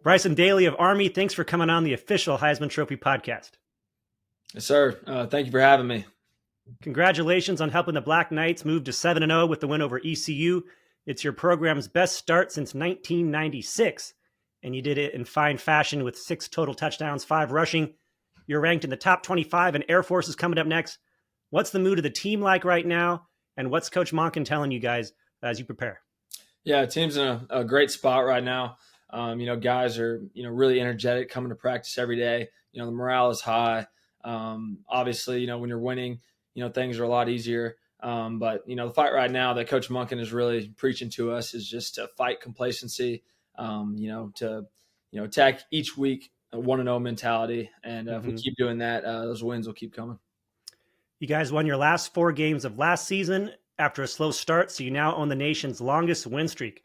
Bryson Daily of Army, thanks for coming on the official Heisman Trophy podcast. Yes, sir. Thank you for having me. Congratulations on helping the Black Knights move to 7-0 with the win over ECU. It's your program's best start since 1996, and you did it in fine fashion with 6 total touchdowns, 5 rushing. You're ranked in the top 25, and Air Force is coming up next. What's the mood of the team like right now, and what's Coach Monken telling you guys as you prepare? Yeah, the team's in a great spot right now. Guys are, really energetic coming to practice every day. The morale is high. Obviously, when you're winning, things are a lot easier. But the fight right now that Coach Monken is really preaching to us is just to fight complacency, to attack each week a 1-0 mentality. And if we keep doing that, those wins will keep coming. You guys won your last 4 games of last season after a slow start, so you now own the nation's longest win streak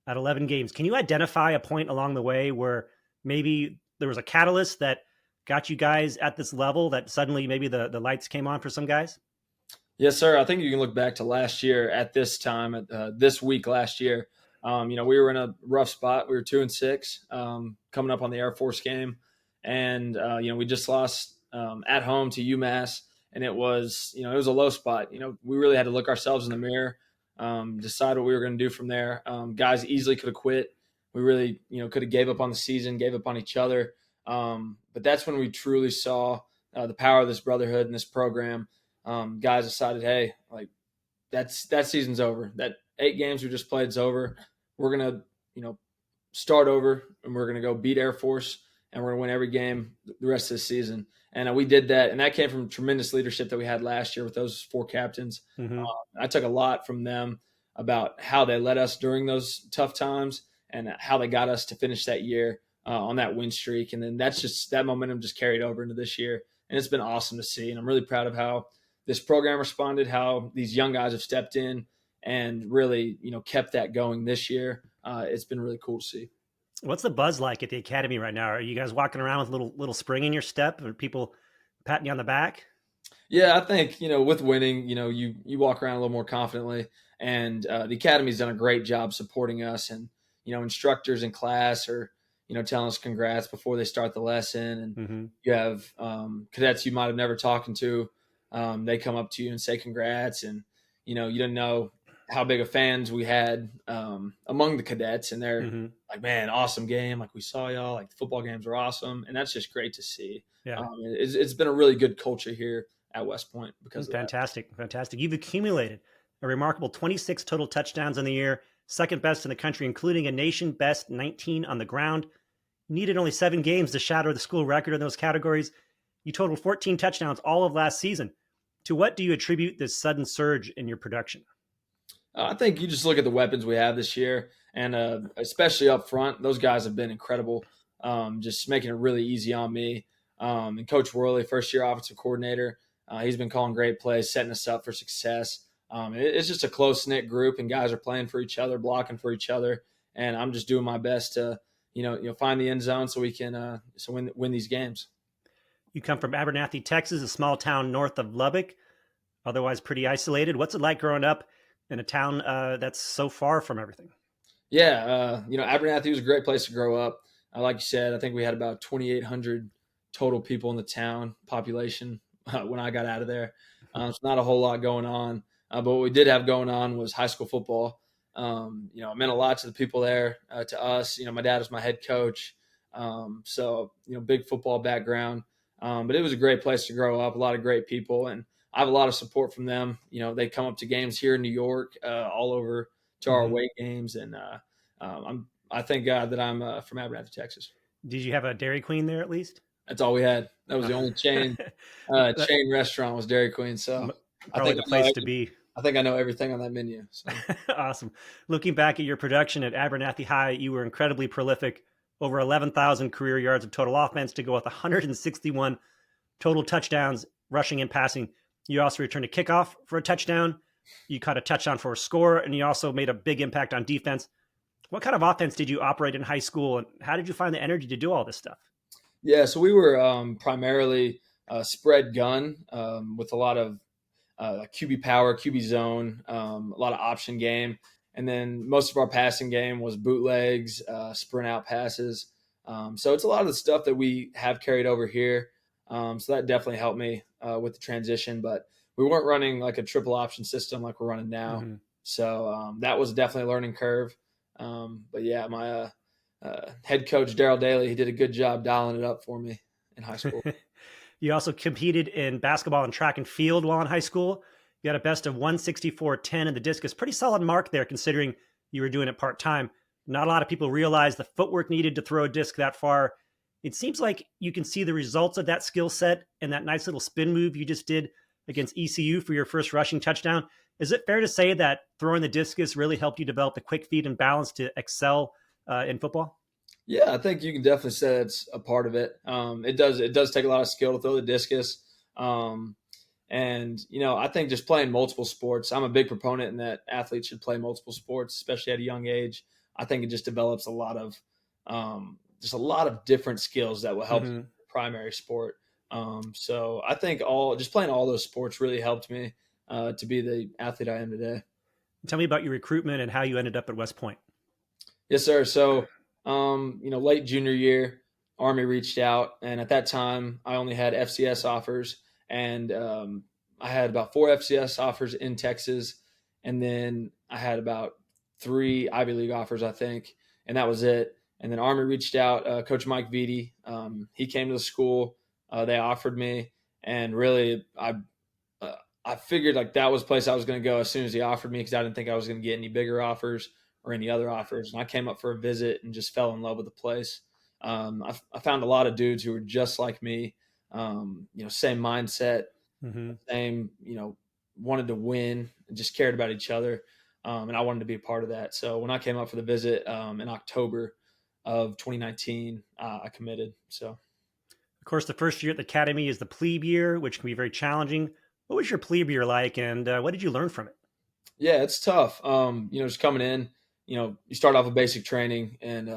at 11 games. Can you identify a point along the way where maybe there was a catalyst that got you guys at this level that suddenly maybe the lights came on for some guys? Yes, sir. I think you can look back to last year at this time, this week last year. We were in a rough spot. We were 2-6 coming up on the Air Force game. And, we just lost at home to UMass. And it was a low spot. We really had to look ourselves in the mirror, decide what we were going to do from there. Guys easily could have quit. We really, could have gave up on the season, gave up on each other. But that's when we truly saw the power of this brotherhood and this program. Guys decided, hey, like that season's over. That 8 games we just played is over. We're going to, start over, and we're going to go beat Air Force, and we're going to win every game the rest of the season. And we did that, and that came from tremendous leadership that we had last year with those 4 captains. I took a lot from them about how they led us during those tough times and how they got us to finish that year on that win streak. And then that momentum just carried over into this year, and it's been awesome to see. And I'm really proud of how this program responded, how these young guys have stepped in and really, kept that going this year. It's been really cool to see. What's the buzz like at the academy right now? Are you guys walking around with a little spring in your step? Are people patting you on the back? Yeah, I think, with winning, you walk around a little more confidently. And the academy's done a great job supporting us. And, instructors in class are, telling us congrats before they start the lesson. And you have cadets you might have never talked to. They come up to you and say congrats. And, you didn't know how big of fans we had among the cadets, and they're like, man, awesome game. Like, we saw y'all, like, the football games were awesome. And that's just great to see. Yeah. It's been a really good culture here at West Point because of Fantastic. You've accumulated a remarkable 26 total touchdowns in the year, second best in the country, including a nation best 19 on the ground. You needed only 7 games to shatter the school record in those categories. You totaled 14 touchdowns all of last season. To what do you attribute this sudden surge in your production? I think you just look at the weapons we have this year, and especially up front, those guys have been incredible, just making it really easy on me. And Coach Worley, first-year offensive coordinator, he's been calling great plays, setting us up for success. It's just a close-knit group, and guys are playing for each other, blocking for each other, and I'm just doing my best to, find the end zone so we can win these games. You come from Abernathy, Texas, a small town north of Lubbock, otherwise pretty isolated. What's it like growing up in a town that's so far from everything? Yeah, Abernathy was a great place to grow up. Like you said, I think we had about 2,800 total people in the town population when I got out of there. It's not a whole lot going on. But what we did have going on was high school football. It meant a lot to the people there, to us. My dad was my head coach. So big football background. But it was a great place to grow up, a lot of great people. And I have a lot of support from them. They come up to games here in New York, all over to our away games. And I thank God that I'm from Abernathy, Texas. Did you have a Dairy Queen there at least? That's all we had. That was the only chain restaurant was Dairy Queen. So probably the place to be. I think I know everything on that menu. So. Awesome. Looking back at your production at Abernathy High, you were incredibly prolific. Over 11,000 career yards of total offense to go with 161 total touchdowns, rushing and passing. You also returned a kickoff for a touchdown. You caught a touchdown for a score, and you also made a big impact on defense. What kind of offense did you operate in high school, and how did you find the energy to do all this stuff? Yeah, so we were primarily spread gun with a lot of QB power, QB zone, a lot of option game. And then most of our passing game was bootlegs, sprint out passes. So it's a lot of the stuff that we have carried over here. So that definitely helped me with the transition. But we weren't running like a triple option system like we're running now. Mm-hmm. So that was definitely a learning curve. But yeah, my head coach, Daryl Daly, he did a good job dialing it up for me in high school. You also competed in basketball and track and field while in high school. You had a best of 164.10 in the discus. Pretty solid mark there considering you were doing it part time. Not a lot of people realize the footwork needed to throw a disc that far. It seems like you can see the results of that skill set and that nice little spin move you just did against ECU for your first rushing touchdown. Is it fair to say that throwing the discus really helped you develop the quick feet and balance to excel in football? Yeah, I think you can definitely say it's a part of it. It does take a lot of skill to throw the discus. Um, and I think just playing multiple sports, I'm a big proponent in that athletes should play multiple sports, especially at a young age. I think it just develops just a lot of different skills that will help Mm-hmm. the primary sport. So I think just playing all those sports really helped me to be the athlete I am today. Tell me about your recruitment and how you ended up at West Point. Yes, sir. So, late junior year, Army reached out, and at that time, I only had FCS offers, and I had about 4 FCS offers in Texas, and then I had about 3 Ivy League offers, I think, and that was it. And then Army reached out. Coach Mike Vitti, he came to the school. They offered me, and really, I figured like that was the place I was going to go as soon as he offered me because I didn't think I was going to get any bigger offers or any other offers. And I came up for a visit and just fell in love with the place. I found a lot of dudes who were just like me, same mindset, Mm-hmm. same, wanted to win and just cared about each other. And I wanted to be a part of that. So when I came up for the visit in October of 2019, I committed. So. Of course, the first year at the academy is the Ple Year, which can be very challenging. What was your Ple Year like, and what did you learn from it? Yeah, it's tough. Just coming in, you start off with basic training, and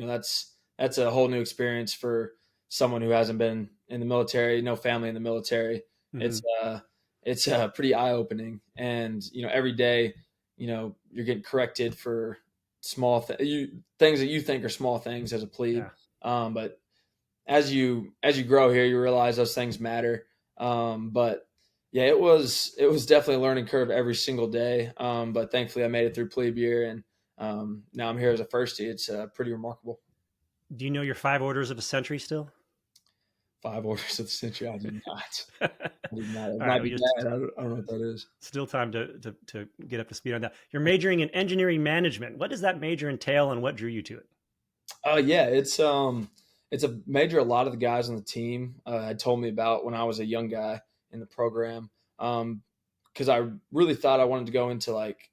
that's a whole new experience for someone who hasn't been in the military, no family in the military. Mm-hmm. It's pretty eye opening, and every day, you're getting corrected for things that you think are small things as a plebe. Yeah. But as you grow here, you realize those things matter. But yeah, it was definitely a learning curve every single day. But thankfully, I made it through Ple Year, and now I'm here as a firstie. It's pretty remarkable. Do you know your 5 orders of the century still? 5 orders of the century. I do not. All I do not. It right, might we be just bad. I don't know what that is. still time to get up to speed on that. You're majoring in engineering management. What does that major entail, and what drew you to it? Yeah, it's a major a lot of the guys on the team had told me about when I was a young guy in the program. Because I really thought I wanted to go into like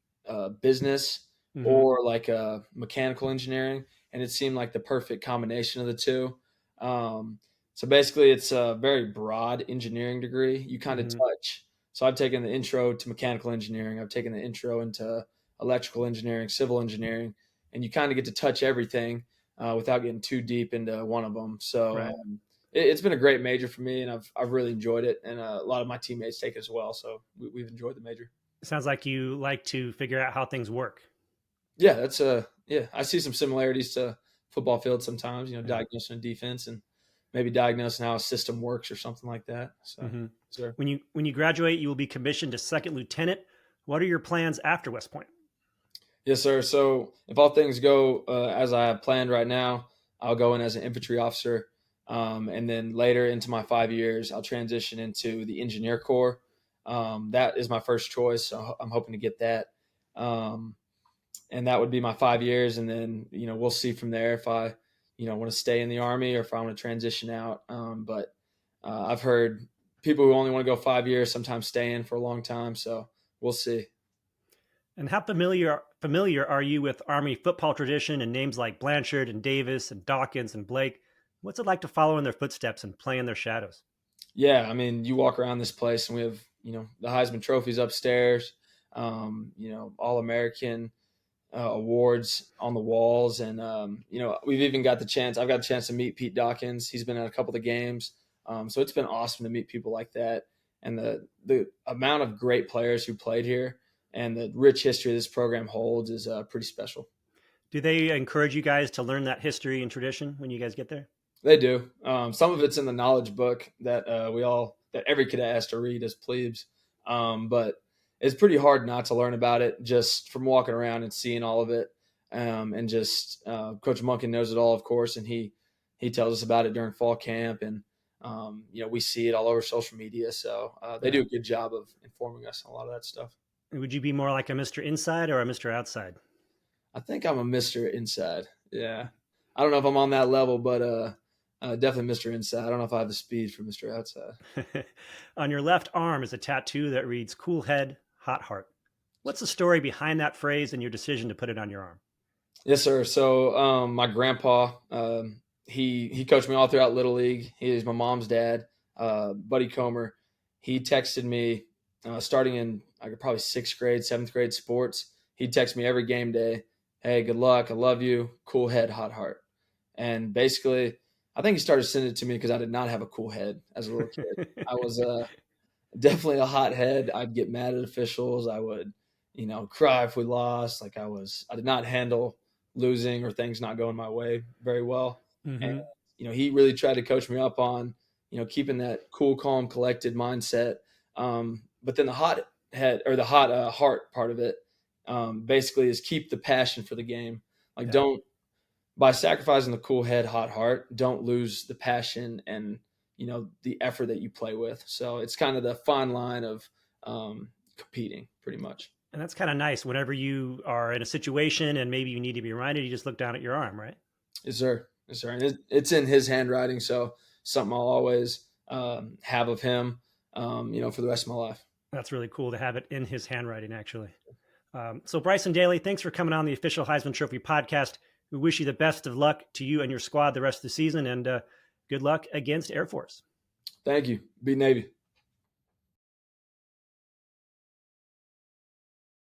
business Mm-hmm. or like mechanical engineering, and it seemed like the perfect combination of the two. So basically, it's a very broad engineering degree. You kind of Mm-hmm. touch. So I've taken the intro to mechanical engineering. I've taken the intro into electrical engineering, civil engineering, and you kind of get to touch everything without getting too deep into one of them. So Right. it's been a great major for me, and I've really enjoyed it, and a lot of my teammates take it as well. So we've enjoyed the major. Sounds like you like to figure out how things work. Yeah, yeah. I see some similarities to football field sometimes. Yeah. Diagnosing a defense and maybe diagnosing how a system works or something like that. So, Mm-hmm. sir. When you graduate, you will be commissioned to second lieutenant. What are your plans after West Point? Yes, sir. So if all things go as I have planned right now, I'll go in as an infantry officer, and then later into my 5 years, I'll transition into the engineer corps. That is my first choice. So I'm hoping to get that. Um, and that would be my 5 years, and then we'll see from there if I want to stay in the Army or if I want to transition out. But I've heard people who only want to go 5 years sometimes stay in for a long time, so we'll see. And how familiar are you with Army football tradition and names like Blanchard and Davis and Dawkins and Blake? What's it like to follow in their footsteps and play in their shadows? Yeah, I mean, you walk around this place and we have the Heisman trophies upstairs, All American awards on the walls, and we've even got the chance. I've got the chance to meet Pete Dawkins. He's been at a couple of the games, so it's been awesome to meet people like that. And the amount of great players who played here and the rich history this program holds is pretty special. Do they encourage you guys to learn that history and tradition when you guys get there? They do. Some of it's in the knowledge book that that every cadet has to read as plebes. But it's pretty hard not to learn about it just from walking around and seeing all of it. And just Coach Monken knows it all, of course, and he tells us about it during fall camp, and we see it all over social media. So they do a good job of informing us on a lot of that stuff. Would you be more like a Mr. Inside or a Mr. Outside? I think I'm a Mr. Inside. Yeah, I don't know if I'm on that level, but definitely Mr. Inside. I don't know if I have the speed for Mr. Outside. On your left arm is a tattoo that reads "Cool Head, Hot Heart." What's the story behind that phrase and your decision to put it on your arm? Yes, sir. So my grandpa, he coached me all throughout Little League. He is my mom's dad, Buddy Comer. He texted me starting in probably 6th grade, 7th grade sports. He'd text me every game day, "Hey, good luck. I love you. Cool head, hot heart." And basically, I think he started sending it to me because I did not have a cool head as a little kid. I was definitely a hot head. I'd get mad at officials. I would, cry if we lost. I did not handle losing or things not going my way very well. Mm-hmm. And, he really tried to coach me up on, keeping that cool, calm, collected mindset. But then the hot head or the hot heart part of it basically is keep the passion for the game. Don't, by sacrificing the cool head, hot heart, don't lose the passion and, the effort that you play with. So it's kind of the fine line of competing pretty much. And that's kind of nice. Whenever you are in a situation and maybe you need to be reminded, you just look down at your arm, right? Yes, sir. Yes, sir. And it's in his handwriting. So something I'll always have of him, for the rest of my life. That's really cool to have it in his handwriting, actually. So Bryson Daily, thanks for coming on the official Heisman Trophy podcast. We wish you the best of luck to you and your squad the rest of the season, and good luck against Air Force. Thank you. Be Navy.